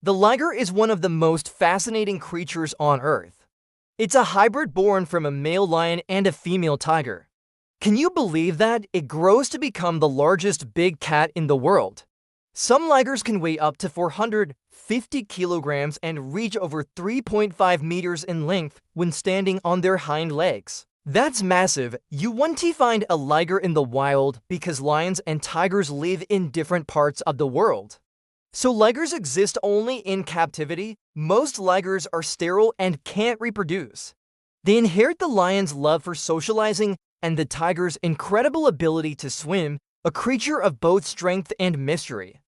The liger is one of the most fascinating creatures on Earth. It's a hybrid born from a male lion and a female tiger. Can you believe that? It grows to become the largest big cat in the world. Some ligers can weigh up to 450 kilograms and reach over 3.5 meters in length when standing on their hind legs. That's massive. You won't find a liger in the wild because lions and tigers live in different parts of the world. So ligers exist only in captivity. Most ligers are sterile and can't reproduce. They inherit the lion's love for socializing and the tiger's incredible ability to swim, a creature of both strength and mystery.